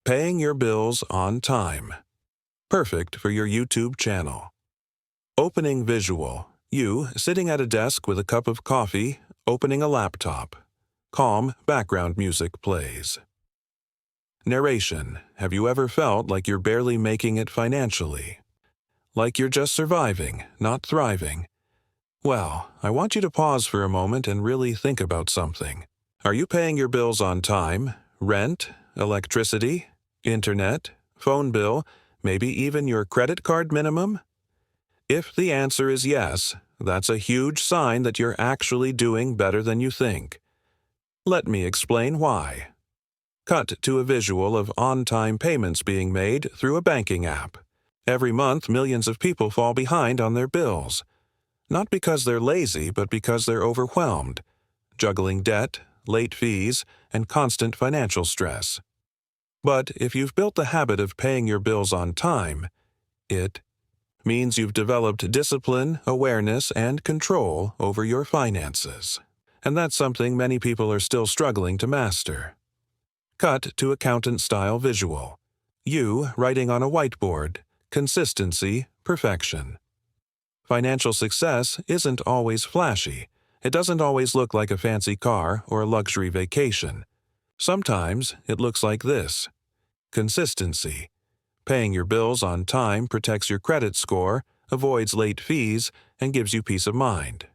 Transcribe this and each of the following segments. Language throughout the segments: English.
Paying your bills on time. Perfect for your YouTube channel. Opening visual. You sitting at a desk with a cup of coffee, opening a laptop. Calm background music plays. Narration. Have you ever felt like you're barely making it financially? Like you're just surviving, not thriving? Well, I want you to pause for a moment and really think about something. Are you paying your bills on time? Rent, electricity, internet, phone bill, maybe even your credit card minimum? If the answer is yes, that's a huge sign that you're actually doing better than you think. Let me explain why. Cut to a visual of on-time payments being made through a banking app. Every month, millions of people fall behind on their bills. Not because they're lazy, but because they're overwhelmed, juggling debt, late fees, and constant financial stress. But if you've built the habit of paying your bills on time, it means you've developed discipline, awareness, and control over your finances. And that's something many people are still struggling to master. Cut to accountant-style visual. You writing on a whiteboard. Consistency, perfection. Financial success isn't always flashy. It doesn't always look like a fancy car or a luxury vacation. Sometimes it looks like this. Consistency. Paying your bills on time protects your credit score, avoids late fees, and gives you peace of mind.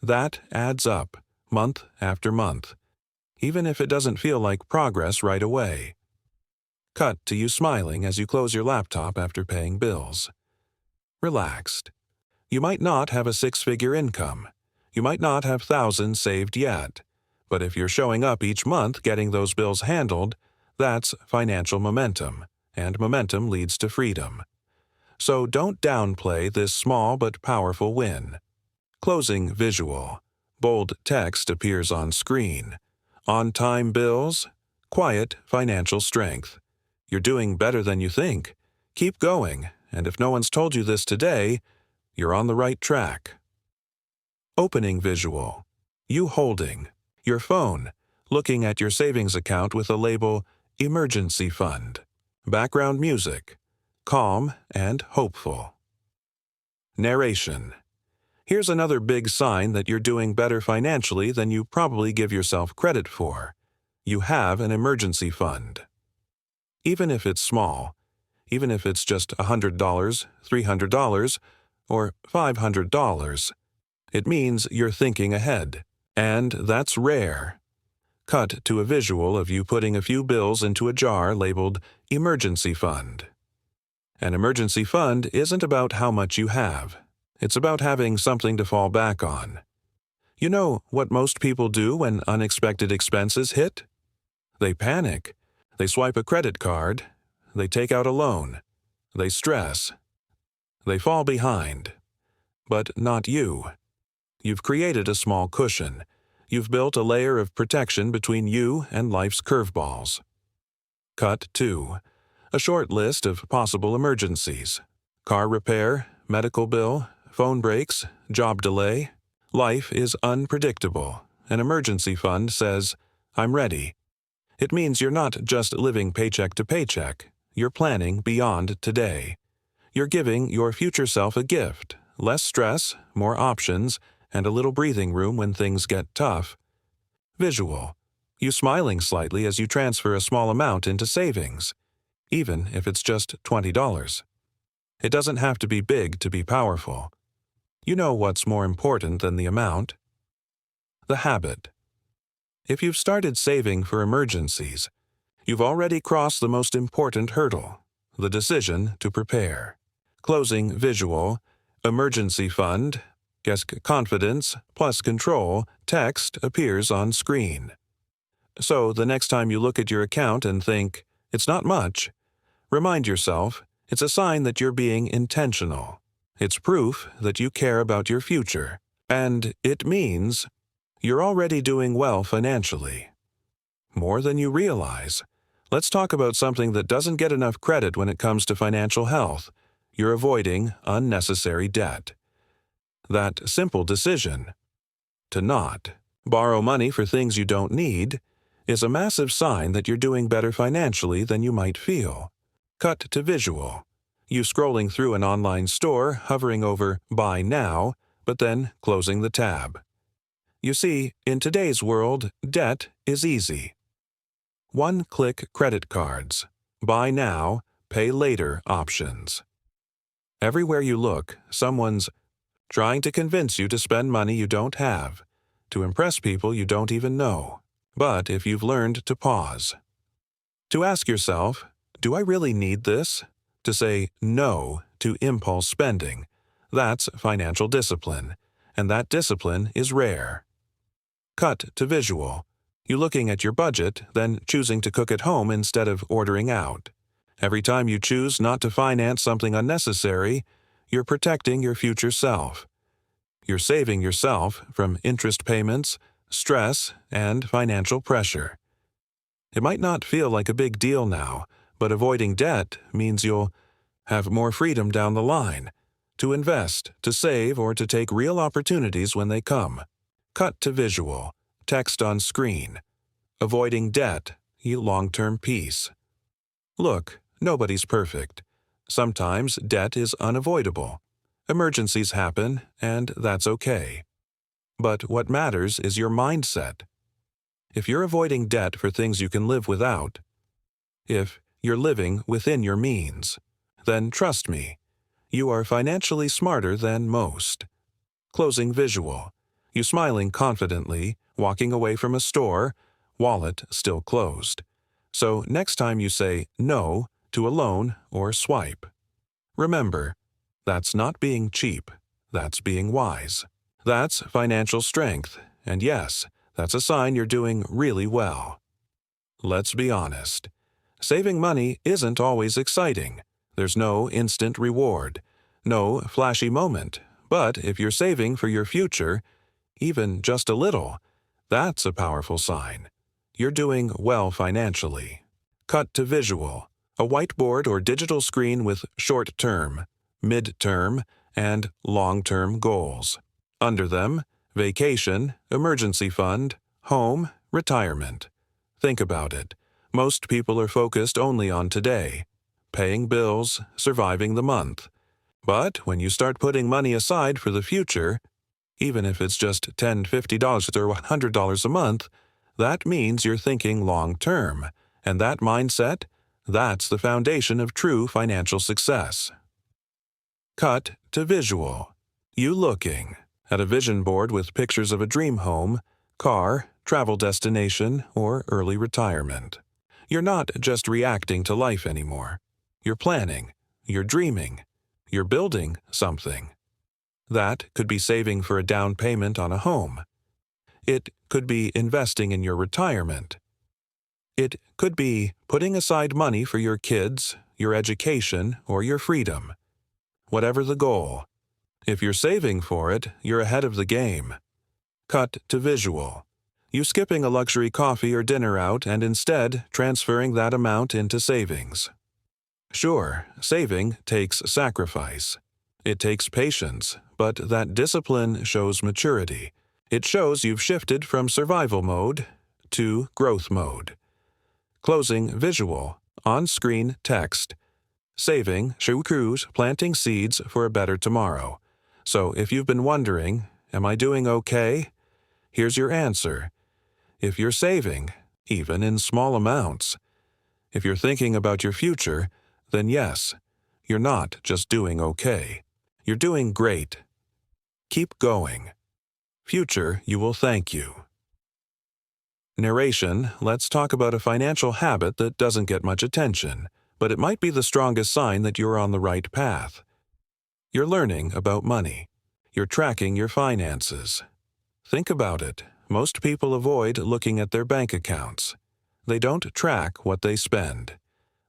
That adds up, month after month, even if it doesn't feel like progress right away. Cut to you smiling as you close your laptop after paying bills. Relaxed. You might not have a six-figure income. You might not have thousands saved yet. But if you're showing up each month getting those bills handled, that's financial momentum, and momentum leads to freedom. So don't downplay this small but powerful win. Closing visual. Bold text appears on screen. On-time bills. Quiet financial strength. You're doing better than you think. Keep going, and if no one's told you this today, you're on the right track. Opening visual. You holding your phone, looking at your savings account with a label Emergency Fund. Background music. Calm and hopeful. Narration. Here's another big sign that you're doing better financially than you probably give yourself credit for. You have an emergency fund. Even if it's small, even if it's just $100, $300, or $500, it means you're thinking ahead, and that's rare. Cut to a visual of you putting a few bills into a jar labeled Emergency Fund. An emergency fund isn't about how much you have. It's about having something to fall back on. You know what most people do when unexpected expenses hit? They panic. They swipe a credit card. They take out a loan. They stress. They fall behind. But not you. You've created a small cushion. You've built a layer of protection between you and life's curveballs. Cut 2. A short list of possible emergencies. Car repair, medical bill, phone breaks, job delay. Life is unpredictable. An emergency fund says, I'm ready. It means you're not just living paycheck to paycheck. You're planning beyond today. You're giving your future self a gift. Less stress, more options, and a little breathing room when things get tough. Visual. You smiling slightly as you transfer a small amount into savings, even if it's just $20. It doesn't have to be big to be powerful. You know what's more important than the amount? The habit. If you've started saving for emergencies, you've already crossed the most important hurdle, the decision to prepare. Closing visual, emergency fund, guess confidence plus control, text appears on screen. So the next time you look at your account and think, it's not much, remind yourself, it's a sign that you're being intentional. It's proof that you care about your future. And it means you're already doing well financially. More than you realize. Let's talk about something that doesn't get enough credit when it comes to financial health. You're avoiding unnecessary debt. That simple decision to not borrow money for things you don't need is a massive sign that you're doing better financially than you might feel. Cut to visual. You scrolling through an online store, hovering over Buy Now, but then closing the tab. You see, in today's world, debt is easy. One-click credit cards, Buy Now, Pay Later options. Everywhere you look, someone's trying to convince you to spend money you don't have, to impress people you don't even know. But if you've learned to pause, to ask yourself, do I really need this? To say no to impulse spending, that's financial discipline, and that discipline is rare. Cut to visual. You looking at your budget, then choosing to cook at home instead of ordering out. Every time you choose not to finance something unnecessary, you're protecting your future self. You're saving yourself from interest payments, stress, and financial pressure. It might not feel like a big deal now, but avoiding debt means you'll have more freedom down the line, to invest, to save, or to take real opportunities when they come. Cut to visual. Text on screen. Avoiding debt, long-term peace. Look, nobody's perfect. Sometimes debt is unavoidable. Emergencies happen, and that's okay. But what matters is your mindset. If you're avoiding debt for things you can live without, if you're living within your means, then trust me, you are financially smarter than most. Closing visual. You smiling confidently, walking away from a store, wallet still closed. So next time you say no to a loan or swipe, remember, that's not being cheap, that's being wise. That's financial strength, and yes, that's a sign you're doing really well. Let's be honest. Saving money isn't always exciting. There's no instant reward, no flashy moment. But if you're saving for your future, even just a little, that's a powerful sign. You're doing well financially. Cut to visual. A whiteboard or digital screen with short-term, mid-term, and long-term goals. Under them, vacation, emergency fund, home, retirement. Think about it. Most people are focused only on today, paying bills, surviving the month. But when you start putting money aside for the future, even if it's just $10, $50, or $100 a month, that means you're thinking long-term, and that mindset, that's the foundation of true financial success. Cut to visual. You looking at a vision board with pictures of a dream home, car, travel destination, or early retirement. You're not just reacting to life anymore. You're planning, you're dreaming, you're building something. That could be saving for a down payment on a home. It could be investing in your retirement. It could be putting aside money for your kids, your education, or your freedom. Whatever the goal, if you're saving for it, you're ahead of the game. Cut to visual. You skipping a luxury coffee or dinner out and instead transferring that amount into savings. Sure, saving takes sacrifice. It takes patience, but that discipline shows maturity. It shows you've shifted from survival mode to growth mode. Closing visual, on-screen text. Saving, cruise, planting seeds for a better tomorrow. So if you've been wondering, am I doing okay? Here's your answer. If you're saving, even in small amounts, if you're thinking about your future, then yes, you're not just doing okay. You're doing great. Keep going. Future, you will thank you. Narration, let's talk about a financial habit that doesn't get much attention, but it might be the strongest sign that you're on the right path. You're learning about money. You're tracking your finances. Think about it. Most people avoid looking at their bank accounts. They don't track what they spend.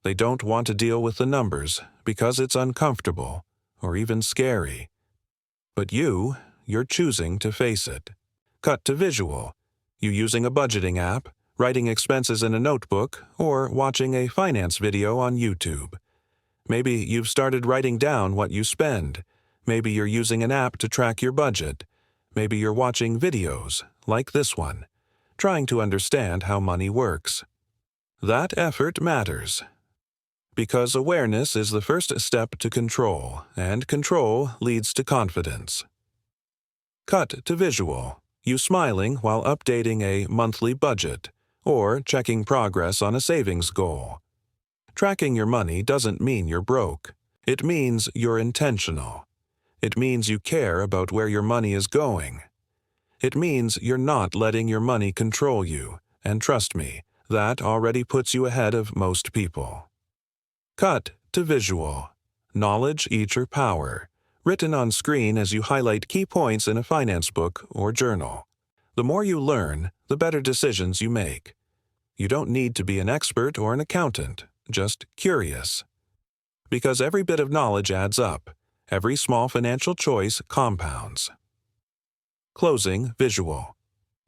They don't want to deal with the numbers because it's uncomfortable or even scary. But you're choosing to face it. Cut to visual. You using a budgeting app, writing expenses in a notebook, or watching a finance video on YouTube. Maybe you've started writing down what you spend. Maybe you're using an app to track your budget. Maybe you're watching videos, like this one, trying to understand how money works. That effort matters, because awareness is the first step to control, and control leads to confidence. Cut to visual, you smiling while updating a monthly budget, or checking progress on a savings goal. Tracking your money doesn't mean you're broke. It means you're intentional. It means you care about where your money is going. It means you're not letting your money control you, and trust me, that already puts you ahead of most people. Cut to visual. Knowledge eats your power. Written on screen as you highlight key points in a finance book or journal. The more you learn, the better decisions you make. You don't need to be an expert or an accountant, just curious. Because every bit of knowledge adds up. Every small financial choice compounds. Closing visual.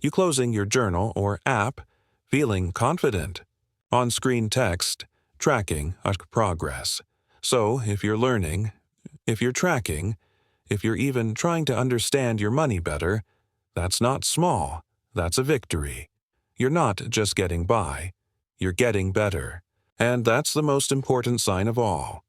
You closing your journal or app, feeling confident. On-screen text, tracking progress. So if you're learning, if you're tracking, if you're even trying to understand your money better, that's not small, that's a victory. You're not just getting by, you're getting better. And that's the most important sign of all.